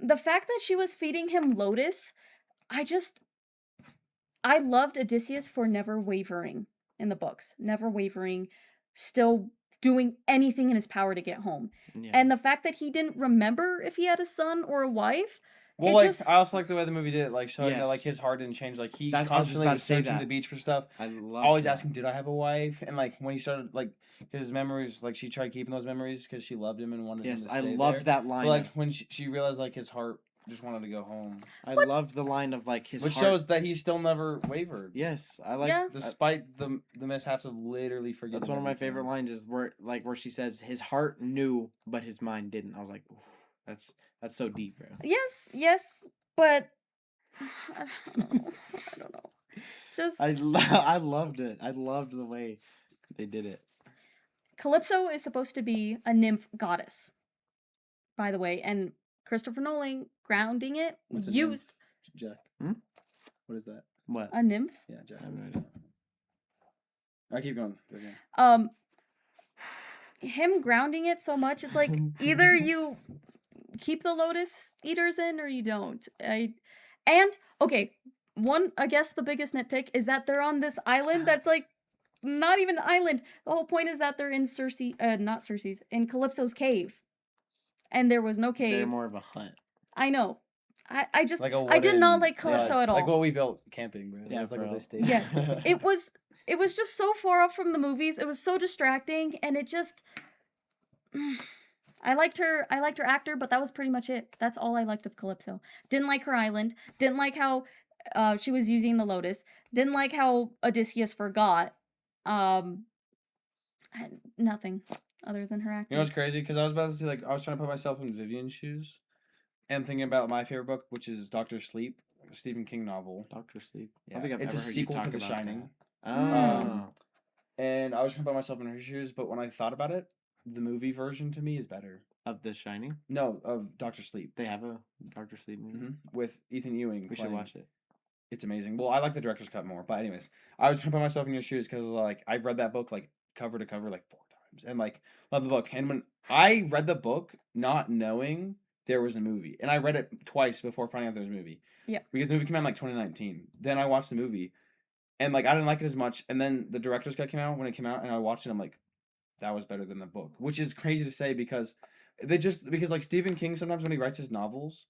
The fact that she was feeding him lotus, I loved Odysseus for never wavering in the books, never wavering, still doing anything in his power to get home. Yeah. And the fact that he didn't remember if he had a son or a wife. Well, like, I also like the way the movie did it, like, showing that, like, Yes. his heart didn't change. Like, he I was just constantly about was to say searching that. the beach for stuff. I love Always that. asking, did I have a wife? And, like, when he started, like, his memories, like, she tried keeping those memories because she loved him and wanted him Yes, to I stay loved there. that line. But, like, when she realized, like, his heart just wanted to go home. I loved the line of like his Which heart. shows that he still never wavered. Yes, I like. Yeah. Despite the mishaps of literally forgetting. That's one of my everything. favorite lines is where she says his heart knew but his mind didn't. I was like, oof, that's so deep, bro. Yes, but I don't know. Just I loved it. I loved the way they did it. Calypso is supposed to be a nymph goddess, by the way, and Christopher Nolan grounding it What's a used Jack. Hmm? What is that? What? a nymph. Yeah, Jack. I have no idea. I keep going. Okay. Him grounding it so much, it's like either you keep the lotus eaters in or you don't. Okay, I guess the biggest nitpick is that they're on this island that's like not even an island. The whole point is that they're in not Circe's, in Calypso's cave. And there was no They're cave. more of a hut. I know. I just Like a I did not wooden- like Calypso at all. Like what we built camping, bro. Yeah, That's like bro. what they stayed. Yes. It was just so far off from the movies. It was so distracting, and it just I liked her actor, but that was pretty much it. That's all I liked of Calypso. Didn't like her island. Didn't like how she was using the lotus. Didn't like how Odysseus forgot. Nothing other than her acting. You know what's crazy? Because I was about to say, like, I was trying to put myself in Vivian's shoes, and thinking about my favorite book, which is Doctor Sleep, a Stephen King novel. Doctor Sleep. I Yeah, don't think I've it's ever a heard sequel you to talk The about Shining. that. Oh. And I was trying to put myself in her shoes, but when I thought about it, the movie version to me is better. Of The Shining? No, of Doctor Sleep. They have a Doctor Sleep movie. With Ethan Ewing. We should playing. watch it. It's amazing. Well, I like the director's cut more, but anyways, I was trying to put myself in your shoes because like I've read that book like cover to cover like 4 times, and like love the book. And when I read the book, not knowing there was a movie, and I read it twice before finding out there was a movie. Yeah. Because the movie came out in like 2019. Then I watched the movie, and like I didn't like it as much. And then the director's cut came out when it came out, and I watched it. I'm like, that was better than the book, which is crazy to say because because like Stephen King sometimes when he writes his novels.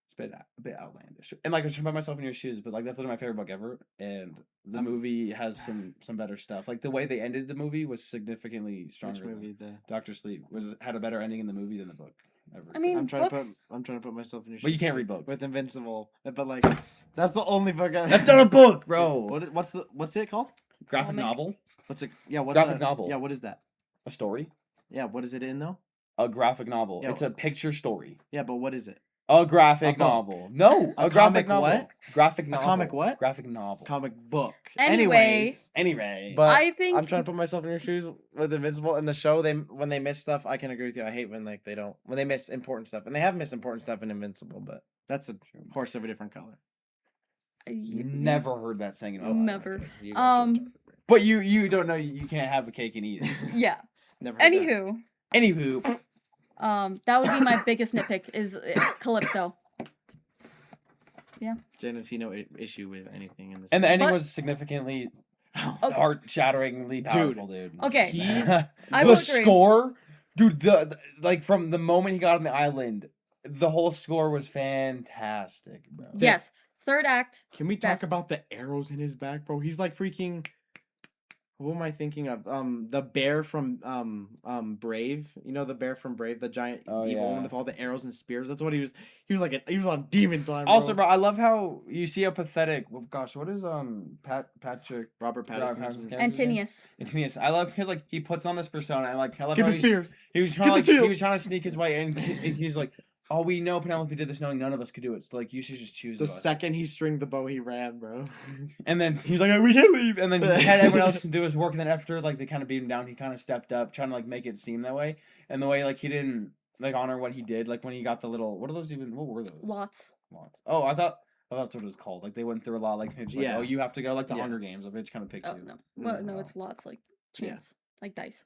It's a bit outlandish, and like I was trying to put myself in your shoes, but like that's literally my favorite book ever, and the movie has some better stuff. Like the way they ended the movie was significantly stronger. Which movie? Than Doctor Sleep had a better ending in the movie than the book ever. I mean, I'm trying books. to put myself in your shoes. But you can't too, read books. with Invincible. But like, that's the only book. That's not a book, bro. What's it called? Graphic Comic. novel, What's it? Yeah, what's Graphic that? novel. Yeah, what is that? a story, Yeah, what is it in though? a graphic novel. Yeah. It's a picture story. Yeah, but what is it? A graphic A book. novel. No, A a graphic comic novel. what? Graphic novel. comic what? Graphic novel. Comic book. Anyway. Anyways, Anyway, but I think I'm trying to put myself in your shoes with Invincible. In the show, when they miss stuff, I can agree with you. I hate when like when they miss important stuff, and they have missed important stuff in Invincible, but that's a horse of a different color. never heard that saying in my life. Never. You guys are retarded. But you don't know you can't have a cake and eat it. Yeah. Never. heard that. Anywho, Anywho, that would be my biggest nitpick is Calypso. Jen has no issue with anything in this. and the ending But- was significantly Okay. heart-shatteringly powerful, dude. Okay. the I will agree. score, dude. The like from the moment he got on the island, the whole score was fantastic, bro. Yes. Third act. Can we talk Best. about the arrows in his back, bro? He's like freaking. Who am I thinking of? The bear from Brave. You know the bear from Brave, the giant Oh, evil yeah. one with all the arrows and spears. That's what he was. He was like he was on demon time. Also, bro, I love how you see how pathetic. Well, gosh, what is Patrick Robert Pattinson's Pattinson. character? Antinius. Antinius. I love because like he puts on this persona and like I love Get how the spears. he was Get trying the to like, he shield. was trying to sneak his way in. He's like, oh, we know Penelope did this knowing none of us could do it. So like, you should just choose The us. second he stringed the bow, he ran, bro. And then he's like, we can't leave. And then he had everyone else to do his work. And then after like they kind of beat him down, he kind of stepped up, trying to like make it seem that way. And the way like he didn't like honor what he did, like when he got the little, what are those even? What were those? Lots. Oh, I thought that's what it was called. Like they went through a lot. Like, just like, Yeah. oh, you have to go like the Yeah. Hunger Games. Like they just kind of picked Oh you. no. Well, no, Oh. it's lots like Yeah. chance, like dice.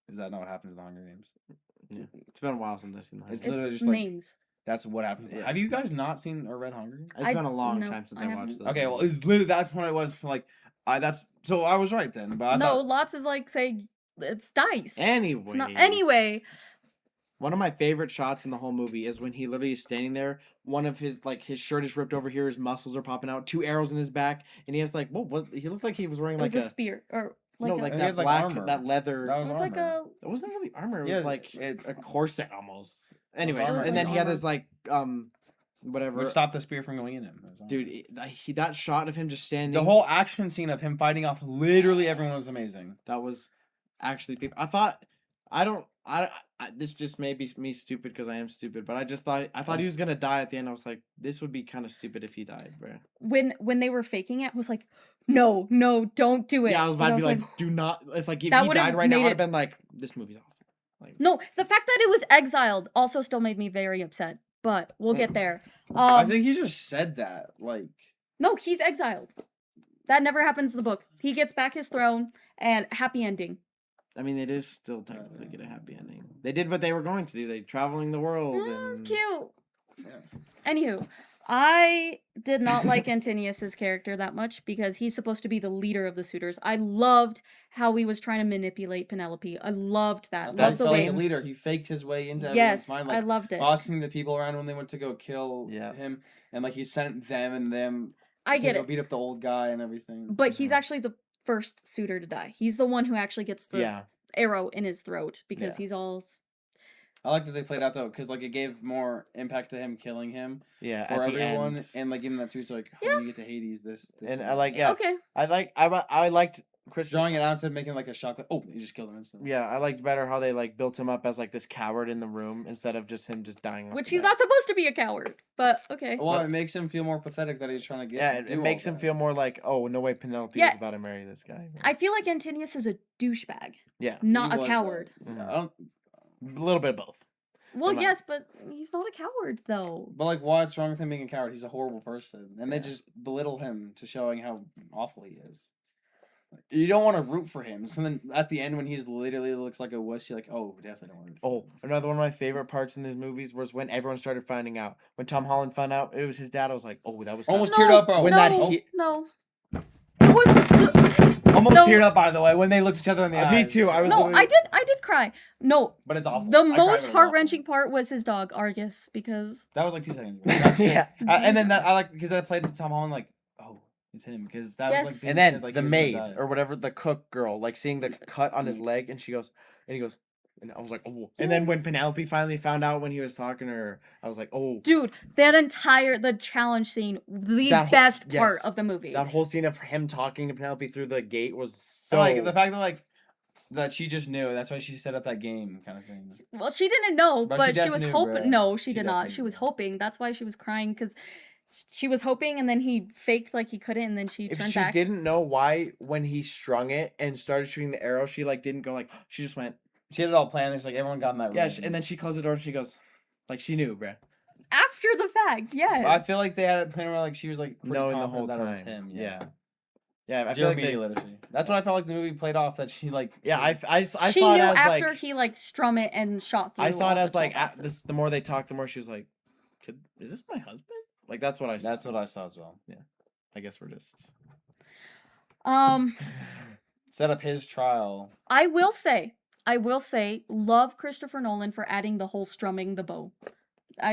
Is that not what happens in the Hunger Games? It's been a while since I've seen that. It's It's literally just like names. that's what happens. Yeah. Have you guys not seen or read Hunger Games? It's I- been a long no, time since I I watched haven't. those. Okay, well, movies. it's literally that's when it was like that's so I was right then. But I No, thought, lots is like say it's dice. Anyway. It's not anyway. One of my favorite shots in the whole movie is when he literally is standing there. One of his his shirt is ripped over here. His muscles are popping out. 2 arrows in his back, and he has what? He looked like he was wearing It was like a spear or like no, a, like He that had, like, black, armor. that leather. That it was was like armor. a It wasn't really armor. It Yeah, was like it's a corset almost. Anyways, armor. and then he Like had armor. his whatever. which stopped the spear from going in him. It was Dude, that shot of him just standing. the whole action scene of him fighting off literally everyone was amazing. That was actually people. I thought this just may be me stupid because I am stupid, but I thought he was gonna die at the end. I was like, this would be kind of stupid if he died, bro. when they were faking it, I was like, no, don't do it. Yeah, I was But about to be like, do not. If if That he would've died right now, made I'd have it- been like, this movie's awful. Like, no, the fact that it was exiled also still made me very upset. But we'll get there. I think he just said that like. No, he's exiled. That never happens in the book. He gets back his throne and happy ending. I mean, it is still technically get a happy ending. They did what they were going to do. They traveling the world. That's And cute. Yeah. Anywho, I did not like Antinius's character that much because he's supposed to be the leader of the suitors. I loved how he was trying to manipulate Penelope. I loved that. Loved That's the like way. a leader. He faked his way into Yes, everyone's mind. I Like, loved it. bossing the people around when they went to go kill Yeah. him, and like he sent them I to get go it. beat up the old guy and everything. But he's actually the first suitor to die. He's the one who actually gets the yeah, arrow in his throat because Yeah. he's all. I like that they played out though, because like it gave more impact to him killing him yeah. for At the everyone, end, and like giving that speech like, Yeah. when you get to Hades, this and one. I like yeah. Okay. I liked Chris. drawing it out instead of making like a shock that he just killed him instantly. Yeah, I liked better how they built him up as this coward in the room instead of just him just dying. off Which the he's bat. not supposed to be a coward. But okay. Well, it makes him feel more pathetic that he's trying to get. Yeah, do it all makes him that. feel more like, oh, no way, Penelope Yeah. was about to marry this guy. I feel like Antinius is a douchebag, Yeah, not He a was coward. that. Mhm. I don't. a little bit of both. Well, Come on. yes, but he's not a coward though. But like, what's wrong with him being a coward? He's a horrible person, and they just belittle him to showing how awful he is. You don't want to root for him. So then at the end, when he's literally looks like a wuss, you're like, oh, definitely don't want to root for Oh, another one of my favorite parts in these movies was when everyone started finding out. When Tom Holland found out it was his dad, I was like, oh, that was Almost tough. teared up, bro. When no, that no. It was Almost no. teared up, by the way, when they looked each other in the eyes. Me too. I was no. literally- I did cry. No, But it's awful. the I cried when most it was awful. heart wrenching part was his dog Argus because That was like 2 seconds. Ago. That's- Yeah. And then that I like because I played with Tom Holland like, oh, it's him because that was Yes. like. And he then said, like, the he was gonna maid die. or whatever, the cook girl, seeing the cut on his leg, and he goes, and I was like, oh. And then when Yes. Penelope finally found out when he was talking to her, I was like, oh. dude, the challenge scene, the That whole- best part yes. of the movie. That whole scene of him talking to Penelope through the gate was So so. like the fact that that she just knew. That's why she set up that game kind of thing. Well, she didn't know, But but she she was definitely knew, hoping. bruh. No, she She did not. definitely She was knew. hoping. That's why she was crying because she was hoping, and then he faked like he couldn't, and then she if turned she back. didn't know why when he strung it and started shooting the arrow, she didn't go she just went She had it all planned. There's everyone got in that room. yeah, and then she closed the door and she goes she knew, bruh. After the fact, yes. I feel like they had it planned where she was pretty Knowing the confident whole that time. it was him. Yeah. Yeah, I feel Zero like media literacy. That's what I felt like the movie played off. That she yeah, I she saw knew it as after he strum it and shot through. I saw all it the as 12 boxes. this. The more they talked, the more she was like, "Is this my husband?" That's what I saw. That's what I saw as well. I guess we're just. Set up his trial. I will say, love Christopher Nolan for adding the whole strumming the bow.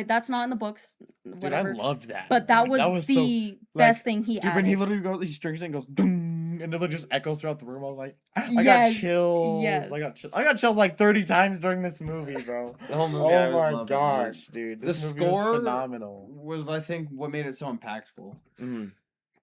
That's not in the books, whatever. Dude, I loved that. but that was, the best thing he Dude, added. when he literally goes, he strings it and goes, "Ding," and it just echoes throughout the room. I was like, I got Yes, chills. yes. I got chills 30 times during this movie, bro. The whole movie. Oh I was my loving. gosh, dude! The This movie was score phenomenal. was I think what made it so impactful. Mhm.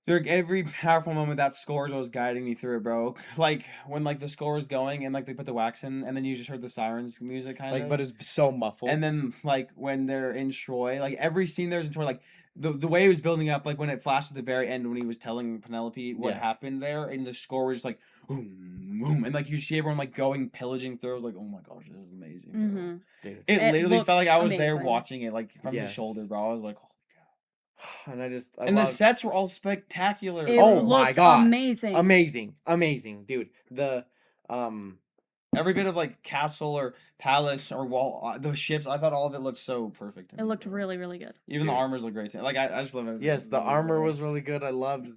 During every powerful moment, that score is what was guiding me through it, bro. Like when like the score was going and like they put the wax in, and then you just heard the sirens music kind Like, of. but it's so muffled. And then like when they're in Troy, like every scene there's in Troy, like the way it was building up, like when it flashed at the very end when he was telling Penelope what Yeah. happened there, and the score was just like boom, boom, and like you see everyone like going pillaging through. I was like, oh my gosh, this is amazing, bro. Mm-hmm. dude. It It literally felt like looked I was there amazing. watching it, like from the Yes. shoulder, bro. I was like, And I and the loved- sets were all spectacular. It Oh bro. my looked gosh. amazing. Amazing, dude. The Every bit of like castle or palace or wall, the ships, I thought all of it looked so perfect. to It me, looked bro. really, really good. Even the Dude. armors look great too. Like I just love it. yes, the armor was really good. I loved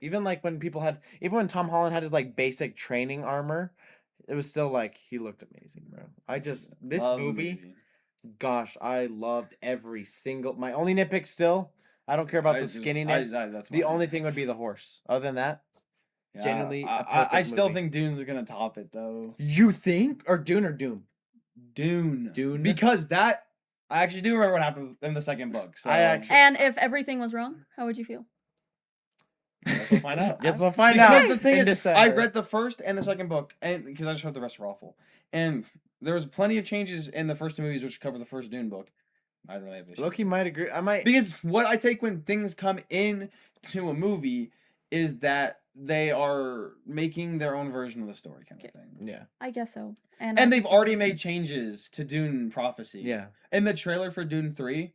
even like when people had even when Tom Holland had his like basic training armor, it was still like he looked amazing, bro. I just this Love the movie, gosh, I loved every single my only nitpick still, I don't care about I the just- skinniness. that's The fine. only thing would be the horse. Other than that, Yeah, genuinely a I perfect still movie. think Dune's gonna top it though. you think or Dune or Doom? Dune. Dune? Because that I actually do remember what happened in the second book. So I actually- And if everything was wrong, how would you feel? guess we'll find out. Guess we'll find Because out. the thing in is, I December. read the first and the second book, and because I just heard the rest were awful, and there was plenty of changes in the first two movies which cover the first Dune book. I don't really have issues. Loki might agree. I might. Because what I take when things come in to a movie is that they are making their own version of the story, kind of thing. Yeah. I guess so. And they've already made changes to Dune Prophecy. Yeah. In the trailer for Dune 3,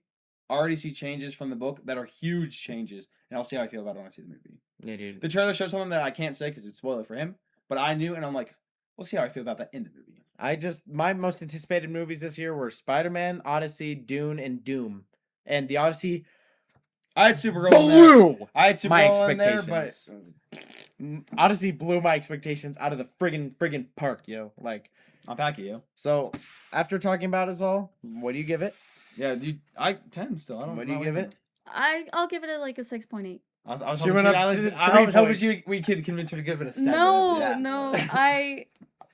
I already see changes from the book that are huge changes, and I'll see how I feel about it when I see the movie. Yeah, dude. The trailer shows something that I can't say because it's spoiler for him, but I knew, and I'm like, we'll see how I feel about that in the movie. My most anticipated movies this year were Spider-Man, Odyssey, Dune, and Doom. And the Odyssey I had Supergirl in there. blew I had my Supergirl in there, but expectations. Odyssey blew my expectations out of the friggin' park, yo. Like, I'm packing you. so after talking about it all, what do you give it? Yeah, dude, I 10 still. I don't. What do you give it? I'll give it like a 6.8. I was She hoping went she- up I was, to I was 3 hoping we could convince her to give it a 7. No, Yeah. no, I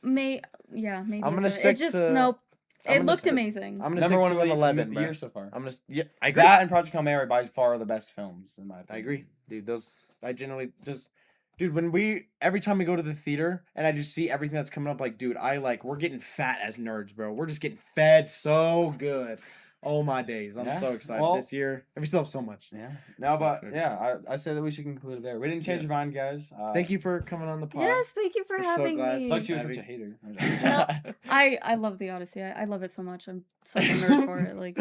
maybe I'm a gonna 7. stick It just to- nope. I'm It gonna looked stick- amazing. I'm gonna Number stick one to of an the 11, bro. year so far. I'm gonna. Yeah, I agree. That and Project Hail Mary by far are the best films in my opinion. I agree, dude. Those I generally just, dude. When every time we go to the theater and I just see everything that's coming up, like, dude, we're getting fat as nerds, bro. We're just getting fed so good. Oh my days, I'm Yeah, so excited well- this year, and we still have so much. Yeah. No, but Sure. yeah, I say that we should conclude there. We didn't change Yes. your mind, guys. Thank you for coming on the pod. Yes, thank you for We're so having glad. me. Sucks you were Abby. such a hater. I love the Odyssey. I love it so much. I'm such a nerd for it. Like,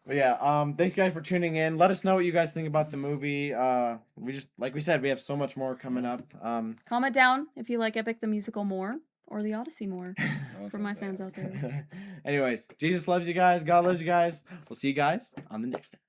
But yeah, thank you guys for tuning in. Let us know what you guys think about the movie. We just, like we said, we have so much more coming up. comment down if you like Epic the Musical more or the Odyssey more for my fans out there. Anyways, Jesus loves you guys. God loves you guys. We'll see you guys on the next time.